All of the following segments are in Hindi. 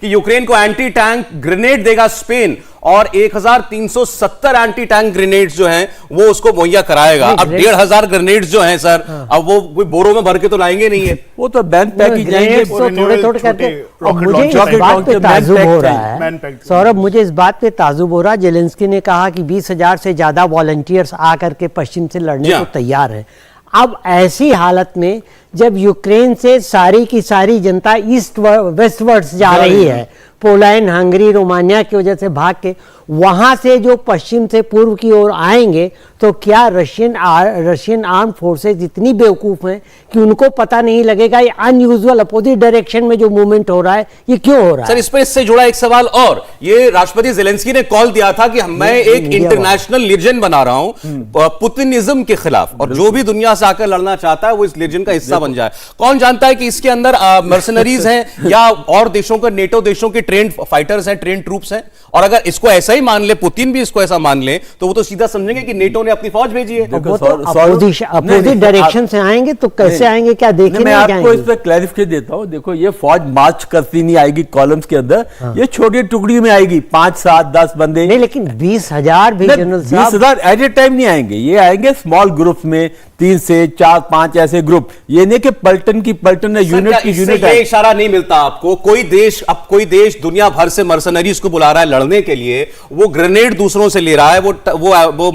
कि यूक्रेन को एंटी टैंक ग्रेनेड देगा स्पेन और 1370 एंटी टैंक ग्रेनेड्स जो हैं वो उसको मुहैया कराएगा। अब 1500 ग्रेनेड्स जो हैं सर, अब वो कोई बोरों में भर के तो लाएंगे नहीं है, वो तो बैंक पैक ही जाएंगे थोड़े थोड़े करके। मुझे इस बात पे ताजुब हो रहा है सौरभ, मुझे इस बात पे ताजुब हो रहा है, जेलेंस्की ने कहा कि 20,000 से ज्यादा वॉलंटियर्स आकर के पश्चिम से लड़ने को तैयार है। अब ऐसी हालत में जब यूक्रेन से सारी की सारी जनता ईस्ट वेस्टवर्ड्स जा रही है, पोलैंड, हंगरी, रोमानिया की वजह से भाग के, वहां से जो पश्चिम से पूर्व की ओर आएंगे, तो क्या रशियन आर्म फोर्सेज इतनी बेवकूफ हैं कि उनको पता नहीं लगेगा ये अनयूजुअल अपोजिट डायरेक्शन में जो मूवमेंट हो रहा है ये क्यों हो रहा है? सर इस पर इससे जुड़ा एक सवाल और, ये राष्ट्रपति जेलेंस्की ने कॉल दिया था कि मैं एक इंटरनेशनल लीजन बना रहा हूं पुतिनिज्म के खिलाफ, और जो भी दुनिया से आकर लड़ना चाहता है वो इस लीजन का हिस्सा बन जाए। कौन जानता है कि इसके अंदर मर्सनरीज हैं या और देशों के, नेटो देशों के ट्रेंड फाइटर्स हैं, ट्रेंड ट्रूप्स हैं, और अगर इसको ऐसा ही मान ले, पुतिन भी इसको ऐसा मान ले, तो वो तो सीधा समझेंगे कि नेटो ने अपनी फौज भेजी है। अपोजिट डायरेक्शन से आएंगे तो कैसे आएंगे, क्या देखेंगे? मैं आपको इस पर क्लैरिफिकेशन देता हूं। देखो, ये फौज मार्च करती नहीं आएगी कॉलम्स के अंदर, ये छोटी टुकड़ी में आएगी, 5, 7, 10 बंदे नहीं, लेकिन 20,000 भी जनरल साहब 20,000 एट ए टाइम नहीं आएंगे, ये आएंगे स्मॉल ग्रुप्स में, 3 से 4, 5 ऐसे ग्रुप। ये नहीं कि पलटन की पलटन है, यूनिट की यूनिट है। ये इशारा नहीं मिलता आपको? कोई देश, अब कोई देश दुनिया भर से मर्सनरीज को बुला रहा है लड़ने के लिए, वो ग्रेनेड दूसरों से ले रहा है, वो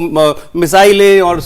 मिसाइलें और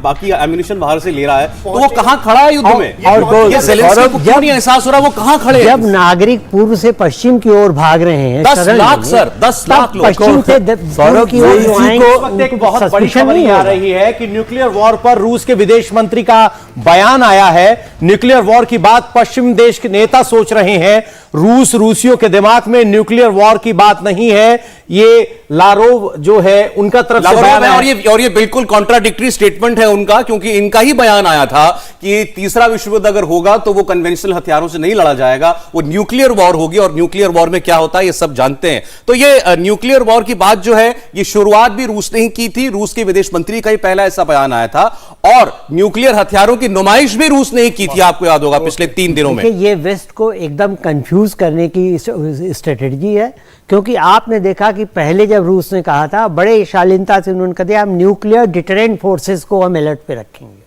बाकी एम्यूनिशन बाहर से ले रहा है, तो वो कहां खड़ा है युद्ध में? और ये जेलेंस्की को क्यों नहीं एहसास हो रहा वो कहां खड़े हैं? जब नागरिक पूर्व से पश्चिम की ओर भाग रहे हैं, 10 लाख सर, 10 लाख लोग पश्चिम से पूर्व की ओर, एक बहुत बड़ी खबर आ रही है कि न्यूक्लियर वॉर पर रूस के विदेश मंत्री का बयान आया है। न्यूक्लियर वॉर की बात पश्चिम देश के नेता सोच रहे हैं, रूसियों के दिमाग में न्यूक्लियर वॉर की बात नहीं है। ये लारोव जो है उनका तरफ से बयान है, और ये बिल्कुल कॉन्ट्राडिक्टरी स्टेटमेंट है उनका, क्योंकि इनका ही बयान आया था कि तीसरा विश्व युद्ध अगर होगा तो वो कन्वेंशनल हथियारों से नहीं लड़ा जाएगा, वो न्यूक्लियर वॉर होगी, और न्यूक्लियर वॉर में क्या होता है ये सब जानते हैं। तो ये न्यूक्लियर वॉर की बात जो है, ये शुरुआत भी रूस ने ही की थी, रूस के विदेश मंत्री का ही पहला ऐसा बयान आया था, और न्यूक्लियर हथियारों की नुमाइश भी रूस ने ही की थी, आपको याद होगा पिछले 3 दिनों में। ये वेस्ट को एकदम कंफ्यूज करने की स्ट्रेटेजी है, क्योंकि आपने देखा कि पहले जब रूस ने कहा था, बड़े शालीनता से उन्होंने कहा हम न्यूक्लियर डिटरेंट फोर्सेस को हम अलर्ट पे रखेंगे,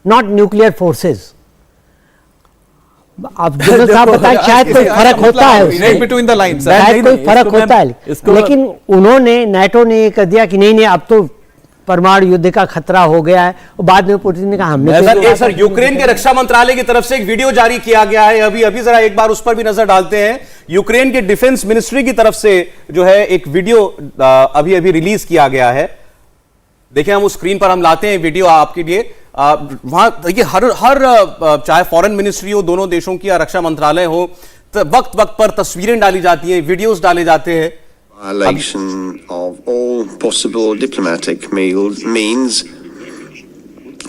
नॉट न्यूक्लियर फोर्सेस। अब जनरल साहब बताएं, शायद कोई फर्क होता है उसमें, बिटवीन द लाइन्स, शायद कोई फर्क होता है, लेकिन उन्होंने, नाटो ने ये कह दिया कि नहीं अब तो परमाणु युद्ध का खतरा हो गया है, और बाद में पुतिन ने कहा हमने सर यूक्रेन के रक्षा मंत्रालय की तरफ से एक वीडियो जारी किया गया है अभी जरा एक बार उस पर भी नजर डालते हैं। यूक्रेन के डिफेंस मिनिस्ट्री की तरफ से जो है एक वीडियो अभी रिलीज किया गया है, देखिए हम उस स्क्रीन पर हम लाते हैं वीडियो आपके लिए। वहां देखिए हर चाहे फॉरेन मिनिस्ट्री हो दोनों देशों की या रक्षा मंत्रालय हो, तो वक्त वक्त पर तस्वीरें डाली जाती हैं, वीडियोस डाले जाते हैं। Violation of all possible diplomatic means,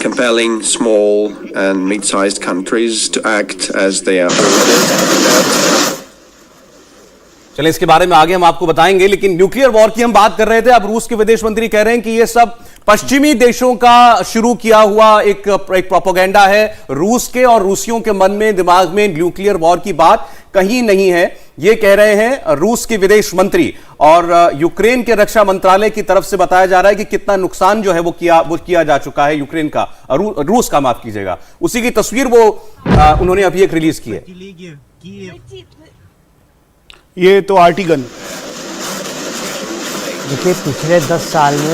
compelling small and mid-sized countries to act as they are ordered. चलिए इसके बारे में आगे हम आपको बताएंगे, लेकिन न्यूक्लियर वॉर की हम बात कर रहे थे। अब रूस के विदेश मंत्री कह रहे हैं कि ये सब पश्चिमी देशों का शुरू किया हुआ एक प्रोपेगेंडा है, रूस के और रूसियों के मन में, दिमाग में न्यूक्लियर वॉर की बात कहीं नहीं है, ये कह रहे हैं रूस के विदेश मंत्री। और यूक्रेन के रक्षा मंत्रालय की तरफ से बताया जा रहा है कि कितना नुकसान जो है वो किया जा चुका है यूक्रेन का, रूस का, माफ कीजिएगा, उसी की तस्वीर वो उन्होंने अभी एक रिलीज की है। ये तो आर्टिगन देखिए, पिछले 10 साल में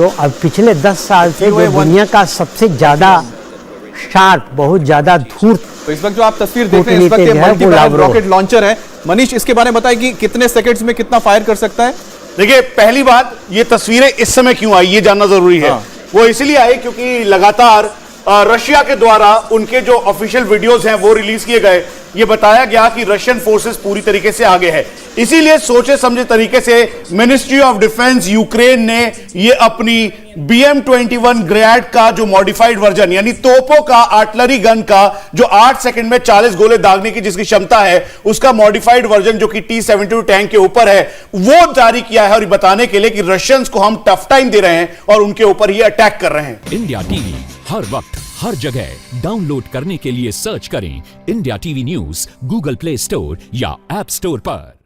अब पिछले 10 साल से जो दुनिया का सबसे ज्यादा शार्प, बहुत ज्यादा धूर्त, तो इस वक्त जो आप तस्वीर देख रहे हैं इस वक्त ये मल्टी बैरल रॉकेट लॉन्चर है। मनीष, इसके बारे में बताएं कि कितने सेकंड्स में कितना फायर कर सकता है? देखिए, पहली बात, ये तस्वीरें इस समय क्यों आई ये जानना जरूरी है। वो इसलिए आई क्योंकि लगातार रशिया के द्वारा उनके जो ऑफिशियल वीडियोस हैं वो रिलीज किए गए। ये बताया गया कि रशियन फोर्सेस पूरी तरीके से आगे है, इसीलिए सोचे समझे तरीके से मिनिस्ट्री ऑफ डिफेंस यूक्रेन ने ये अपनी BM-21 ग्रैड का जो मॉडिफाइड वर्जन, यानी तोपों का, आर्टिलरी गन का, जो 8 सेकंड में 40 गोले दागने की जिसकी क्षमता है, उसका मॉडिफाइड वर्जन जो कि T-72 टैंक के ऊपर है, वो जारी किया है, और बताने के लिए कि रशियंस को हम टफ टाइम दे रहे हैं और उनके ऊपर ये अटैक कर रहे हैं। इंडिया टीवी हर वक्त हर जगह डाउनलोड करने के लिए सर्च करें India TV news Google play store या ऐप स्टोर पर।